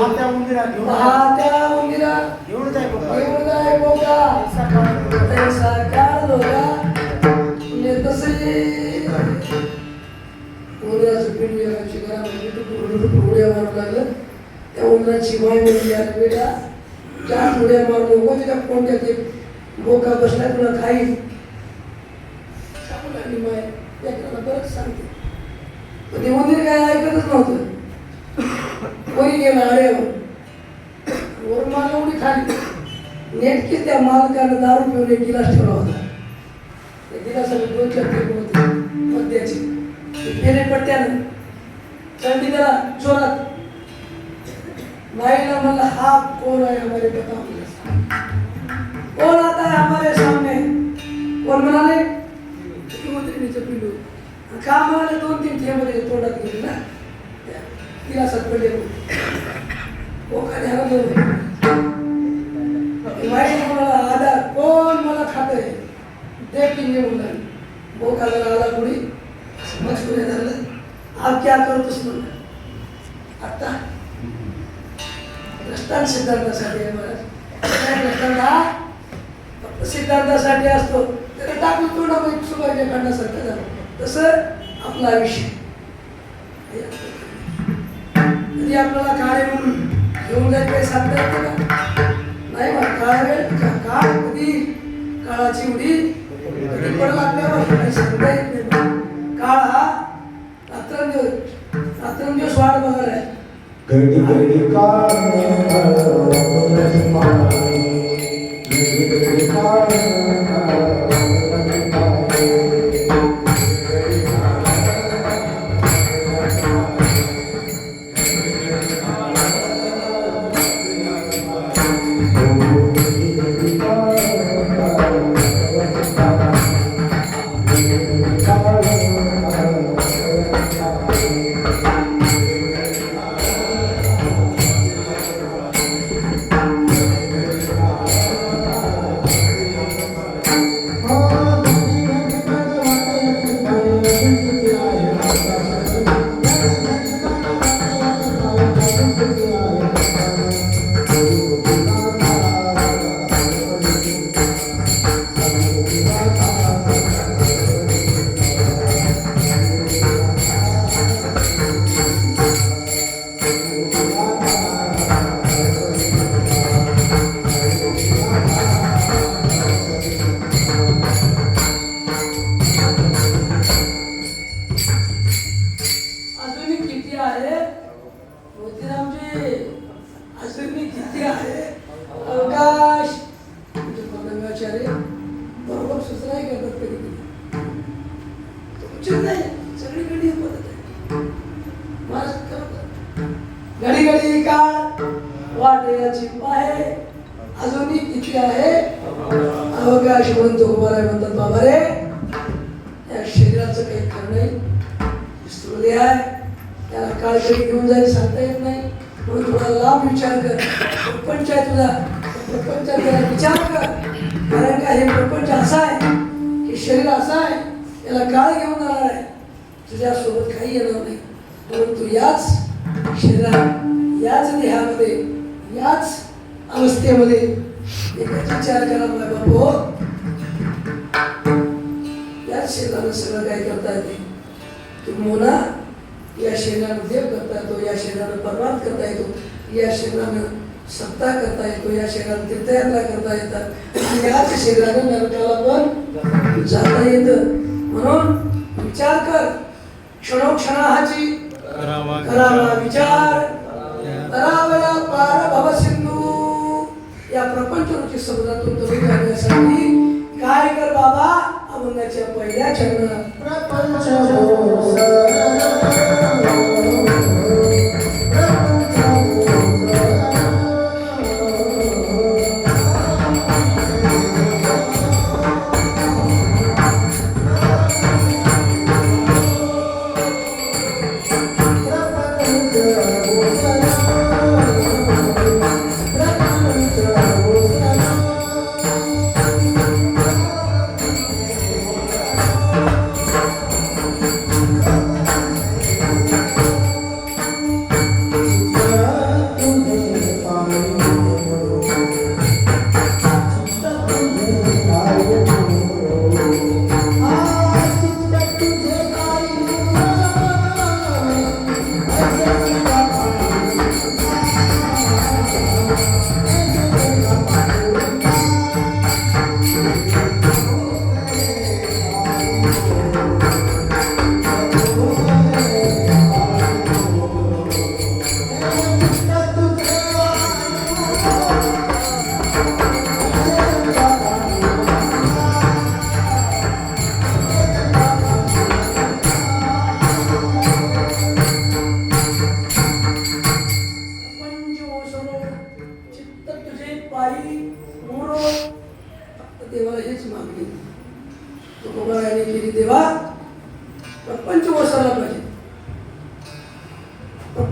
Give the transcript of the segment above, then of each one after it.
पाहत्या उंदीरा एवढं जाय घेऊन जाय बोका पैसा काढलोगा तसे उंदराचं पिंड एकाची घरामध्ये उड्या मारू लागलं. त्या उंदराची माय म्हणजे आली बेटा 4 उड्या मारू नको त्याच्या कोणत्या ते बोका बसला तुला खाईल सांगू लागली माय. त्याला परत सांगते पण ते उंदीर काय ऐकतच नव्हतं. कोणी गेला अड्यावर वर माल उडी खाली नेटकी त्या मालकानं दारू पिऊन एक गिलास ठेवला होता. त्या गिलासाला 2-4 टेप होते मद्याची पेरे पट्ट्यानं चढली त्याला जोरात. माईला म्हणलं हा कोण आहे हमारे बताओ कौन आता है हमारे सामने. कोण म्हणाले मुख्यमंत्रीचं पिंडू का म्हणाले 2-3 थेंब तोंडात गेले ना गिलासात पडले बोका ध्यानात घेऊन माईने म्हणाला आधा कोण मला खातंय दे पिंगे म्हणला. बोका जरा आला कुणी मजकुरे झालं आप क्या करतोस म्हणलं आता दृष्टांत सिद्धांतासाठी आहे महाराज. दृष्टांत हा फक्त सिद्धांतासाठी असतो. त्याला टाकून तोंडामध्ये सुभाषच्या खंडासारखं झालं. तसं आपलं आयुष्य कधी आपल्याला काळे म्हणून घेऊन जायचं काही सांगता येतं का नाही. मला काळा वेळ काळ कधी काळाची उडी कधी पडला आपल्यावर काही सांगता येत नाही. काळ हा रात्रंदिवस वाट बघायला आहे. घडी घडी काळ घडी घडी काळ वाटेची पाहे अजूनही किती आहे अवकाश म्हणतो उभाराय म्हणतात बाबा रे. या शरीराचं काही खरं नाही स्थूल आहे त्याला काळ कधी घेऊन जायला सांगता येत नाही. म्हणून थोडा लांब विचार कर. प्रपंच आहे तुझा प्रपंचाचा विचार कर. कारण का हे प्रपंच असा आहे की शरीर असं आहे याला काळ घेऊन जाणार आहे. तुझ्यासोबत काही येणार नाही. म्हणून तू याच शरीरात याच देहामध्ये याच अवस्थेमध्ये एकच विचार करा मला बाबू याच शरीरानं सगळं काय करता येते. तुम्हाला या शरीरानं देव करता येतो. या शरीरानं परमार्थ करता येतो. या शरीरानं सत्ता करता येतो. या शरीरानं तीर्थयात्रा करता येतात. आणि याच शरीरानं नरकाला पण जाता येतं. म्हणून विचार कर क्षणोक्षणाची करावा विचार तरावया पार भव सिंधू. या प्रपंचरूपी समुद्रातून तुम्ही काढण्यासाठी काय कर बाबा अभंगाच्या पहिल्या चरणात प्रपंच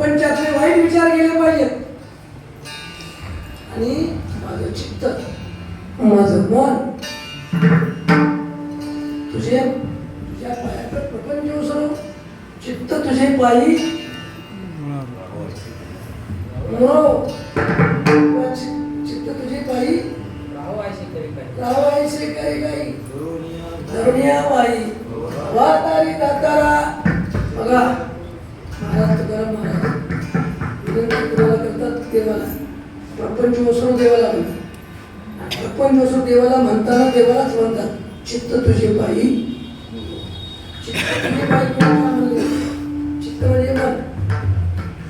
प्रपंचातले वाईट विचार गेले पाहिजेत आणि माझं चित्त माझं मन तुझ्या पायाकडे प्रपंच उसळो चित्त तुझे पायी मोरो चित्त तुझे पायी राहायचे करे काही धरुनिया बाई वातारी दातारा बघा महाराज तुकाराम महाराज विनंती कुणाला करतात देवाला प्रपंच वसरू देवाला म्हणतात प्रपंच वसरू देवाला म्हणताना देवालाच म्हणतात चित्त तुझे पायी चित्त तुझे पायी कोणाला म्हणले चित्त म्हणजे मन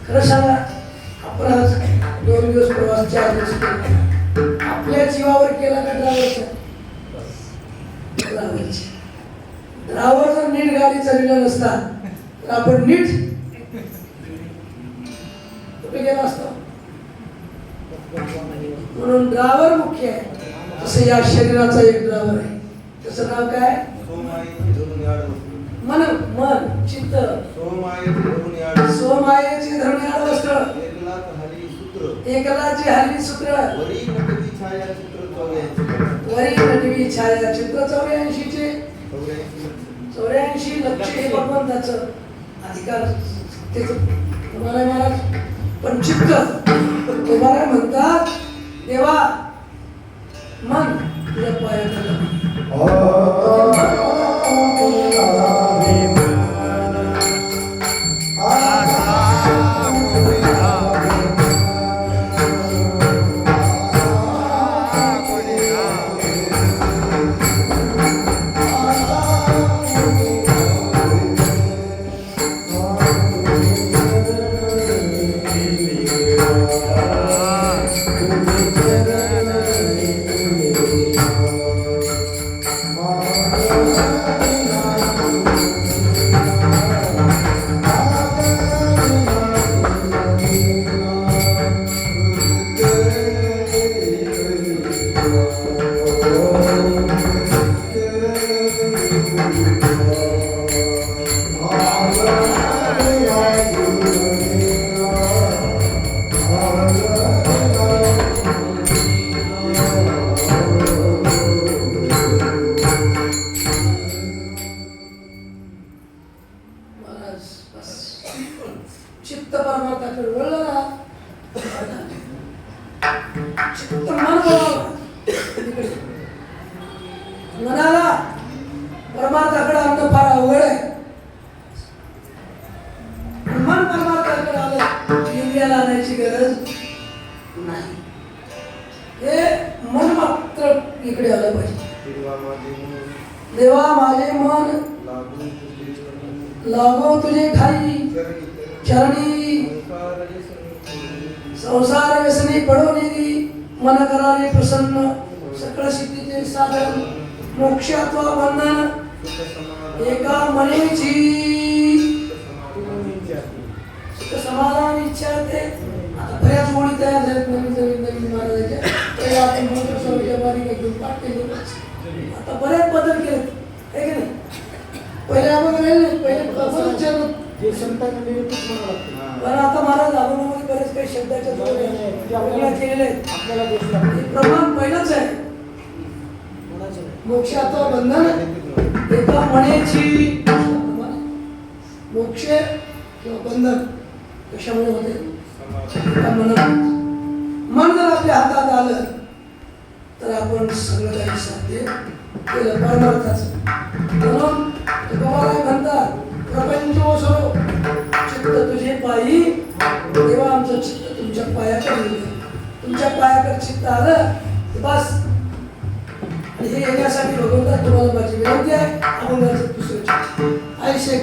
खरं सांगा आपण आज 2 दिवस प्रवास 4 दिवस केला आपल्या जीवावर केला का ड्रायव्हरचा ड्रायव्हर जर नीट गाडी चालवला नसता तर आपण नीट कुठे गेला असतो म्हणून ड्रायव्हर मुख्य आहे तसं या शरीराचा एक ड्रायव्हर आहे त्याचं नाव काय मन मन चित्त सोमायेचे धरून याड वस्त्र एकलाची हल्ली सूत्र वरी नटवी छाया चित्र 84 चे 84 लक्ष हे भगवंताचं अधिकार त्याच तुम्हाला महाराज पण चित्त तुम्हाला म्हणतात देवा मन तुझ्या पायात चित्त परमार्थाकडे वळलं ना चित्त मन मनाला परमार्थाकडे आणणं फार अवघड आहे मन परमार्थाकडे आलं इंद्रियाला आणायची गरज नाही हे मन मात्र इकडे आलं पाहिजे देवा माझे मन लागो तुझे खाई चरणी संसार व्यसनी पडवलेली मन करारे प्रसन्न सकळ सिद्धीचे साधन मोक्ष अथवा बंधन एका मनेची समाधान इच्छा ते आता बऱ्याच ओळी तयार झाल्यात नवीन महाराजांच्या ते आपण मंत्र स्वामीच्या बारीक एकदम पाठ केले आता बरेच बदल केले आहे की नाही पहिले आपण पहिले जे संतांना निरूपित म्हणावं लागतं. पण आता महाराज अभंगामध्ये बरेच काही शब्दाच्या जोड्या केलेले आहेत आपल्याला दोष लागतो. हे प्रमाण पहिलंच आहे मोक्षाचं बंधन एका मनेची मोक्ष किंवा बंधन कशामुळे होते एका मनात मन जर आपल्या हातात आलं तर आपण सगळं काही साध्य केलं परमार्थाचं म्हणून तुकोबाराय म्हणतात प्रपंच ओसरो चित्त तुझे पायी तेव्हा आमचं चित्त तुमच्या पायाकडे गेलं तुमच्या पायाकडे चित्त आलं बस आणि हे येण्यासाठी भगवंता तुम्हाला माझी विनंती आहे अभंगाचं दुसरं चित्त आयुष्य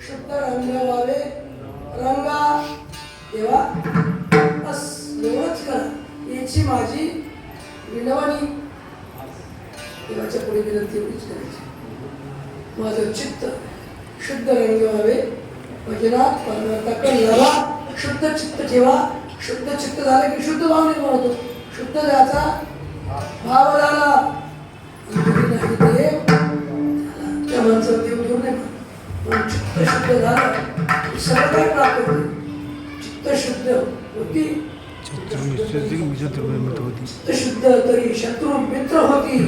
शुद्ध रंग व्हावे रंगा देवा बस एवढंच करा याची माझी विनवणी देवाच्या पुढे विनंती एवढीच करायची माझं चित्त शुद्ध रंग व्हावे भजनात परमार्थाकडे लावा शुद्ध चित्त ठेवा शुद्ध चित्त झालं की शुद्ध भाव निर्माण होतो शुद्ध त्याचा भाव झाला नाही देव त्या माणसाला देव घेऊन नाही पण चित्त शुद्ध झालं की सगळं काही प्राप्त होते चित्त शुद्ध होती चित्त शुद्ध तरी शत्रू मित्र होती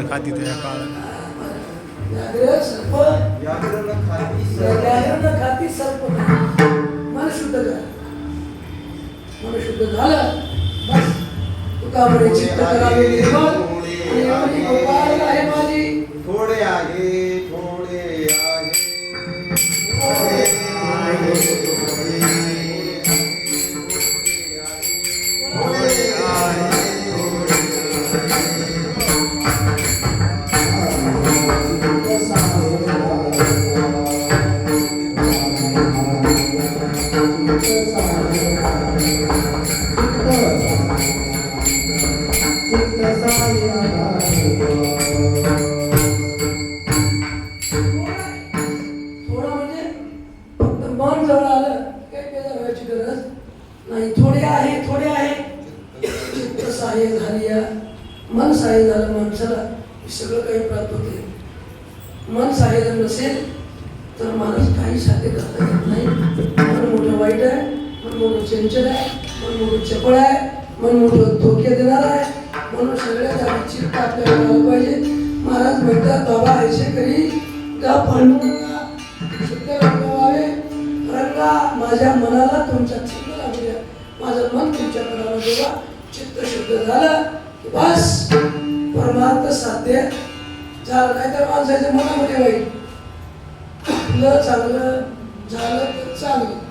खाती त्या काळात खाती सर्प मन शुद्ध करा मन शुद्ध झालं बस तुका म्हणे चित्त करावे निर्मळ आणि एवढी गोपाळ आहे माझी थोडे आहे थोडे आहे थोडं म्हणजे फक्त मन जवळ आलं काही बेजार व्हायची गरज नाही थोडे आहे चित्त सहाय्य झाली या मन सहाय्य झालं माणसाला सगळं काही प्राप्त होते मन सहाय्य जर नसेल तर माणूस काही साध्य करता येत नाही मन मोठं वाईट आहे मन मोठं चंचल आहे मन मोठं चपळ आहे मन मोठं धोके देणार आहे म्हणून सगळ्यात आधी चित्त आपल्याला मिळालं पाहिजे महाराज म्हणतात बाबा ऐसे करी का पांडुरंगा शुद्ध रंग व्हावे रंगा माझ्या मनाला तुमच्या चित्त लागू द्या माझं मन तुमच्या मनाला देवा चित्त शुद्ध झालं की बस परमार्थ साध्य झालं नाही तर माणसाच्या मनामध्ये वाईट आपलं चांगलं झालं तर चांगलं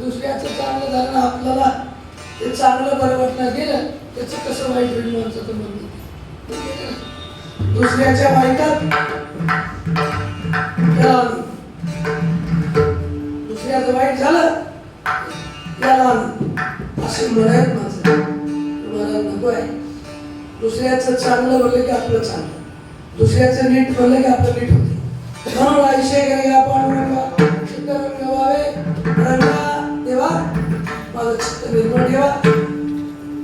दुसऱ्याचं चांगलं झालं ना आपल्याला ते चांगलं बरं वाटलं गेलं त्याचं कसं वाईट होईल माणसाचं मन दुसऱ्याच्या वाईटात दुसऱ्याचं वाईट झालं त्याला असे म्हणायत माझं तुम्हाला नको आहे दुसऱ्याचं चांगलं बोललं की आपलं चांगलं दुसऱ्याचं नीट बोललं की आपलं नीट होते म्हणून आयुष्य करेगा पांडुरंगा शुद्ध रंग व्हावे रंगा देवा माझं चित्त निर्मळ ठेवा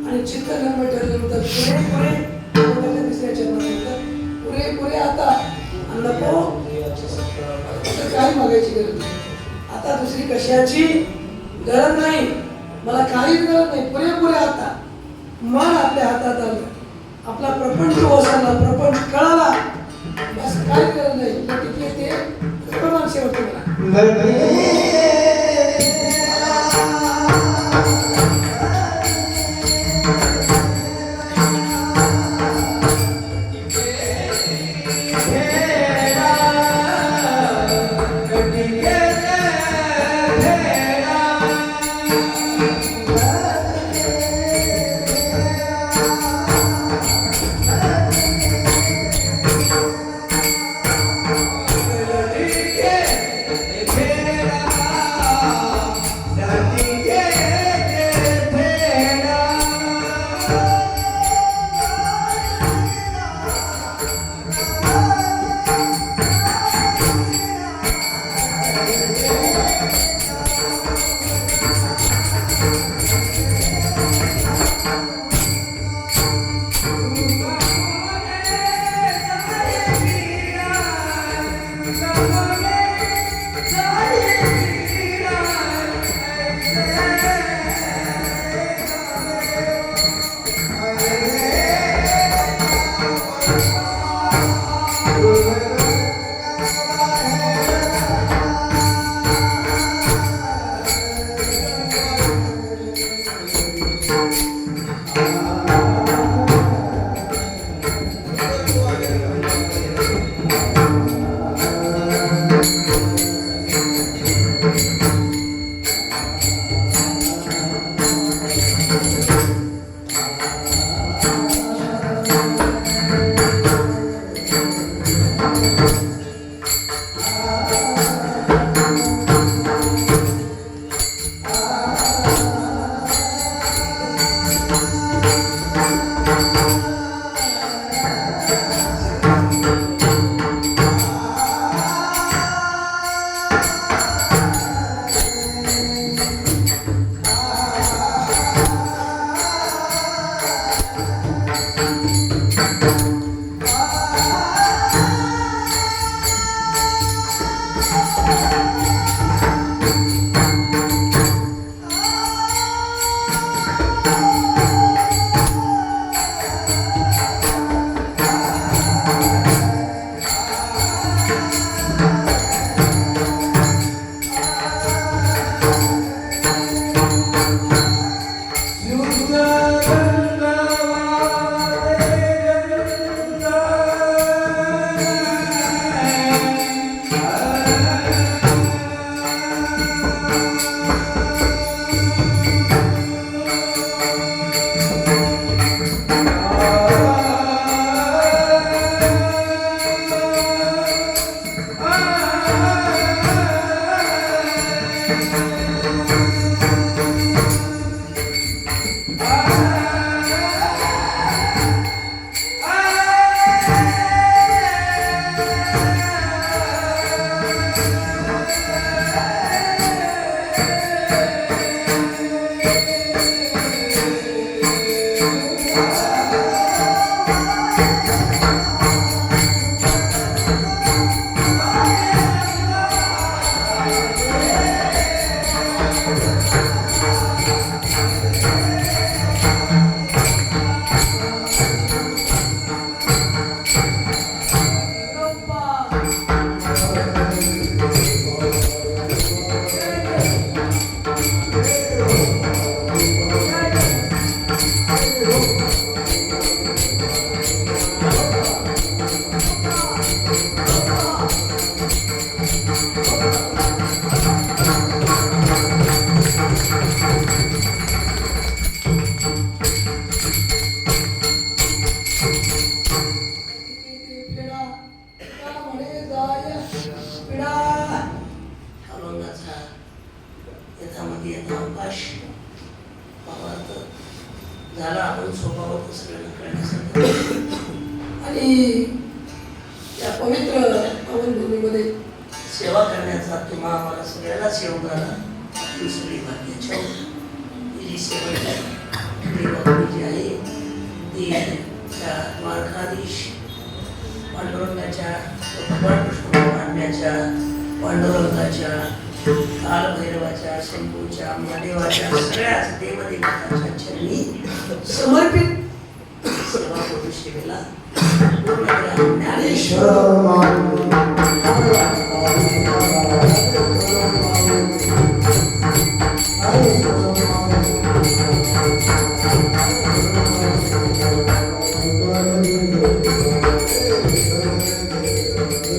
आणि चित्त निर्मळ ठेवल्यानंतर पुरे दुसऱ्याच्या पुरे आता नको काही मागायची गरज नाही आता दुसरी कशाची गरज नाही मला काहीच गरज नाही पुरेपुरे आता मन आपल्या हातात आलं आपला प्रपंच ओसरला प्रपंच कळाला बस काही गरज नाही तिथे ते प्रमाण शेवटी मला Hey! आपण स्वभावात सगळ्यांना कळण्यासाठी आणि या पवित्र पावनभूमीमध्ये सेवा करण्याचा किंवा आम्हाला सगळ्याला सेवकाला ही सगळी भाग्याच्या ही जी सेवा जी आहे ती त्या द्वारकाधीश पांडुरंगाच्या भगवान कृष्ण पांड्याच्या पांडुरंगाच्या कालभैरवाच्या शंभूच्या महादेवाच्या सगळ्याच देवदेवतांच्या चरणी समर्पित सेवा करू सेवेला ज्ञानेश्वर Hare